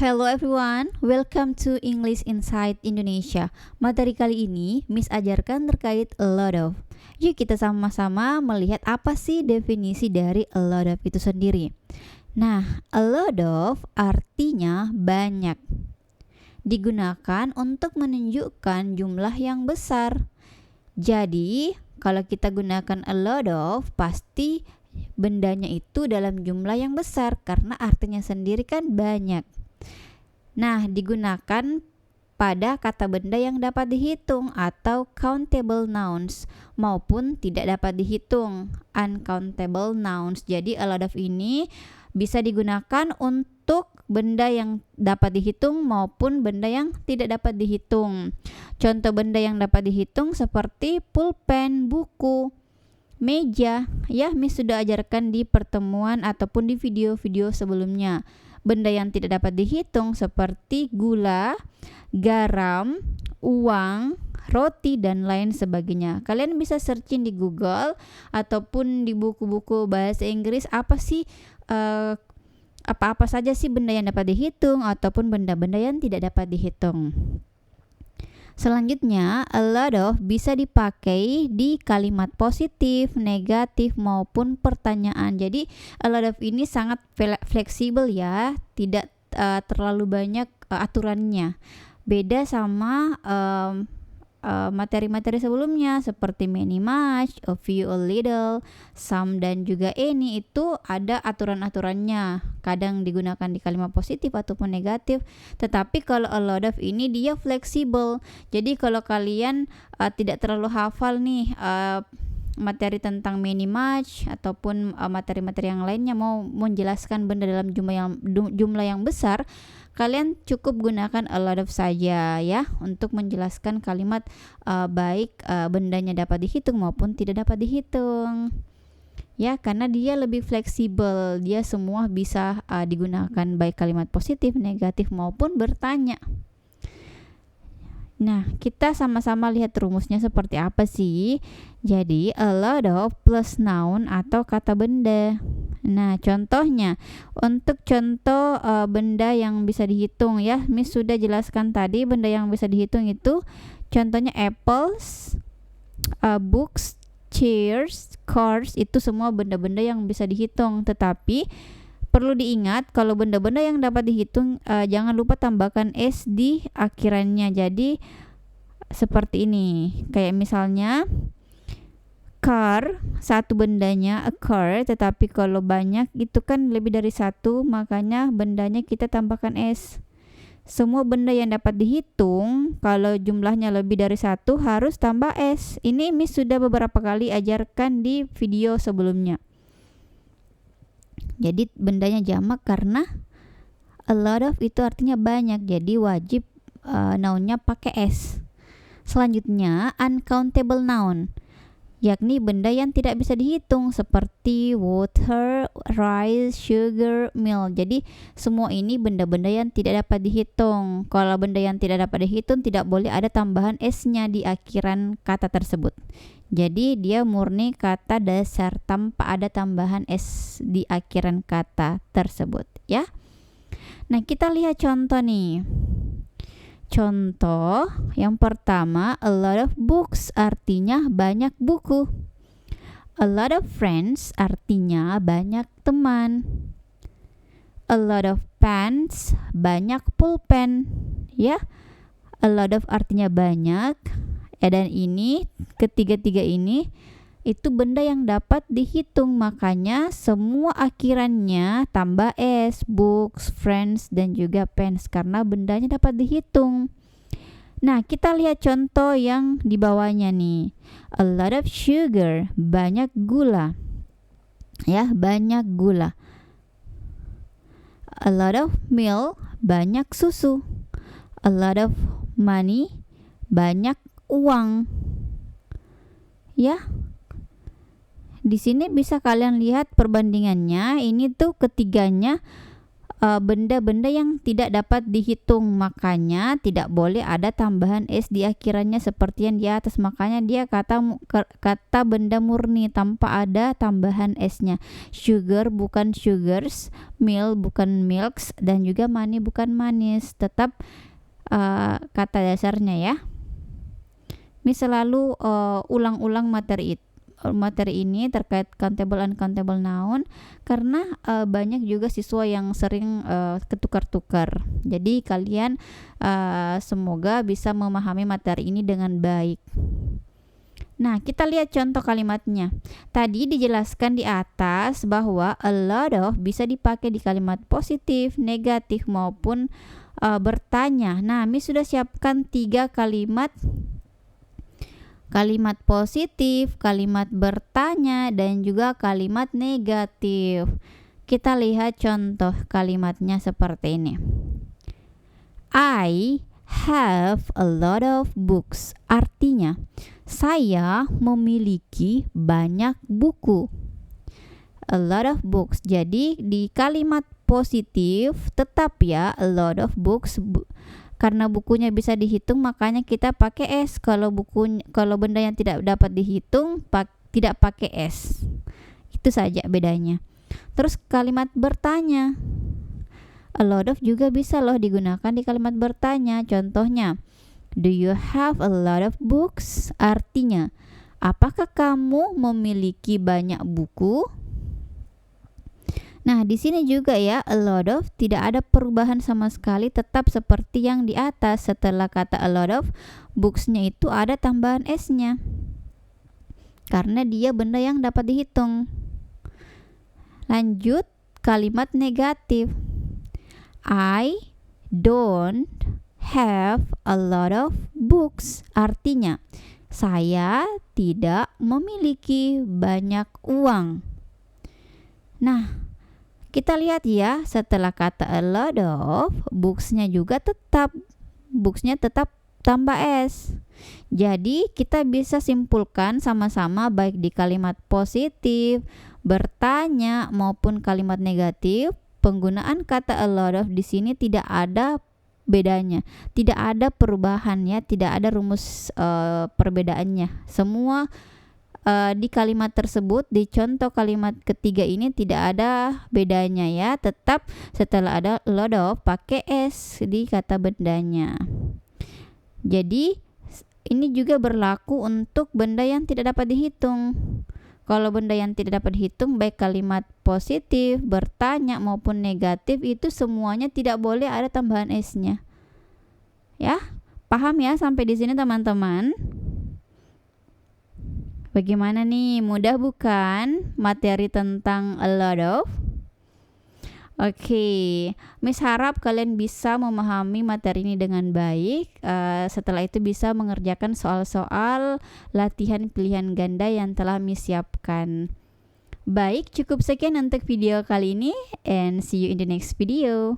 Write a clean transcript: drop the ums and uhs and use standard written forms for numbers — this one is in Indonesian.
Hello everyone, welcome to English Inside Indonesia. Materi kali ini Miss ajarkan terkait a lot of. Yuk kita sama-sama melihat apa sih definisi dari a lot of itu sendiri. Nah, a lot of artinya banyak. Digunakan untuk menunjukkan jumlah yang besar. Jadi, kalau kita gunakan a lot of, pasti bendanya itu dalam jumlah yang besar karena artinya sendiri kan banyak. Nah, digunakan pada kata benda yang dapat dihitung atau countable nouns maupun tidak dapat dihitung, uncountable nouns. Jadi a lot of ini bisa digunakan untuk benda yang dapat dihitung maupun benda yang tidak dapat dihitung. Contoh benda yang dapat dihitung seperti pulpen, buku, meja. Ya, Miss sudah ajarkan di pertemuan ataupun di video-video sebelumnya. Benda yang tidak dapat dihitung seperti gula, garam, uang, roti, dan lain sebagainya. Kalian bisa searching di Google ataupun di buku-buku bahasa Inggris apa sih apa-apa saja sih benda yang dapat dihitung ataupun benda-benda yang tidak dapat dihitung. Selanjutnya, a lot of bisa dipakai di kalimat positif, negatif, maupun pertanyaan. Jadi, a lot of ini sangat fleksibel ya, tidak terlalu banyak aturannya. Beda sama materi-materi sebelumnya seperti many, much, a few, a little, some, dan juga any itu ada aturan-aturannya. Kadang digunakan di kalimat positif ataupun negatif. Tetapi kalau a lot of ini dia fleksibel. Jadi kalau kalian tidak terlalu hafal nih materi tentang many, much ataupun materi-materi yang lainnya mau menjelaskan benda dalam jumlah yang besar, kalian cukup gunakan a lot of saja ya untuk menjelaskan kalimat baik bendanya dapat dihitung maupun tidak dapat dihitung. Ya, karena dia lebih fleksibel, dia semua bisa digunakan baik kalimat positif, negatif maupun bertanya. Nah, kita sama-sama lihat rumusnya seperti apa sih. Jadi, a lot of plus noun atau kata benda. Nah, contohnya, untuk contoh benda yang bisa dihitung ya, Miss sudah jelaskan tadi benda yang bisa dihitung itu contohnya apples, books, chairs, cars, itu semua benda-benda yang bisa dihitung. Tetapi perlu diingat kalau benda-benda yang dapat dihitung jangan lupa tambahkan s di akhirannya. Jadi seperti ini, kayak misalnya car, satu bendanya a car, tetapi kalau banyak itu kan lebih dari satu, makanya bendanya kita tambahkan s. Semua benda yang dapat dihitung kalau jumlahnya lebih dari satu harus tambah s. Ini Miss sudah beberapa kali ajarkan di video sebelumnya. Jadi bendanya jamak karena a lot of itu artinya banyak, jadi wajib nounnya pakai s. Selanjutnya uncountable noun, yakni benda yang tidak bisa dihitung seperti water, rice, sugar, milk. Jadi semua ini benda-benda yang tidak dapat dihitung. Kalau benda yang tidak dapat dihitung tidak boleh ada tambahan s-nya di akhiran kata tersebut. Jadi dia murni kata dasar tanpa ada tambahan s di akhiran kata tersebut ya. Nah, kita lihat contoh nih. Contoh yang pertama, a lot of books artinya banyak buku. A lot of friends artinya banyak teman. A lot of pens, banyak pulpen. Ya, a lot of artinya banyak. Dan ini, ketiga-tiga ini itu benda yang dapat dihitung, makanya semua akhirannya tambah s, books, friends, dan juga pens karena bendanya dapat dihitung. Nah, kita lihat contoh yang di bawahnya nih. A lot of sugar, banyak gula. Ya, banyak gula. A lot of milk, banyak susu. A lot of money, banyak uang. Ya. Di sini bisa kalian lihat perbandingannya. Ini tuh ketiganya benda-benda yang tidak dapat dihitung, makanya tidak boleh ada tambahan s di akhirannya seperti yang di atas. Makanya dia kata benda murni tanpa ada tambahan s-nya. Sugar bukan sugars, milk bukan milks, dan juga money bukan manis. Tetap kata dasarnya ya. Miss selalu ulang-ulang materi ini terkait countable uncountable noun karena banyak juga siswa yang sering ketukar-tukar. Jadi kalian semoga bisa memahami materi ini dengan baik. Nah, kita lihat contoh kalimatnya. Tadi dijelaskan di atas bahwa a lot of bisa dipakai di kalimat positif, negatif maupun bertanya. Nah, Miss sudah siapkan 3 kalimat positif, kalimat bertanya, dan juga kalimat negatif. Kita lihat contoh kalimatnya seperti ini. I have a lot of books. Artinya, saya memiliki banyak buku. A lot of books. Jadi di kalimat positif tetap ya a lot of books. Karena bukunya bisa dihitung, makanya kita pakai S. Kalau benda yang tidak dapat dihitung, tidak pakai S. Itu saja bedanya. Terus kalimat bertanya. A lot of juga bisa loh digunakan di kalimat bertanya. Contohnya, do you have a lot of books? Artinya, apakah kamu memiliki banyak buku? Nah, di sini juga ya, a lot of tidak ada perubahan sama sekali, tetap seperti yang di atas. Setelah kata a lot of, books-nya itu ada tambahan s-nya. Karena dia benda yang dapat dihitung. Lanjut, kalimat negatif. I don't have a lot of books. Artinya, saya tidak memiliki banyak uang. Nah, kita lihat ya, setelah kata a lot of, books-nya tetap tambah s. Jadi kita bisa simpulkan sama-sama baik di kalimat positif, bertanya maupun kalimat negatif, penggunaan kata a lot of di sini tidak ada bedanya, tidak ada perubahan ya, tidak ada rumus perbedaannya. Semua di kalimat tersebut, di contoh kalimat ketiga ini tidak ada bedanya ya. Tetap setelah ada lot of pakai s di kata bendanya. Jadi ini juga berlaku untuk benda yang tidak dapat dihitung. Kalau benda yang tidak dapat dihitung, baik kalimat positif, bertanya maupun negatif, itu semuanya tidak boleh ada tambahan s-nya. Ya, paham ya sampai di sini teman-teman? Bagaimana nih, mudah bukan materi tentang a lot of? Oke, Miss harap kalian bisa memahami materi ini dengan baik. Setelah itu bisa mengerjakan soal-soal latihan pilihan ganda yang telah Miss siapkan. Baik, cukup sekian untuk video kali ini, and see you in the next video.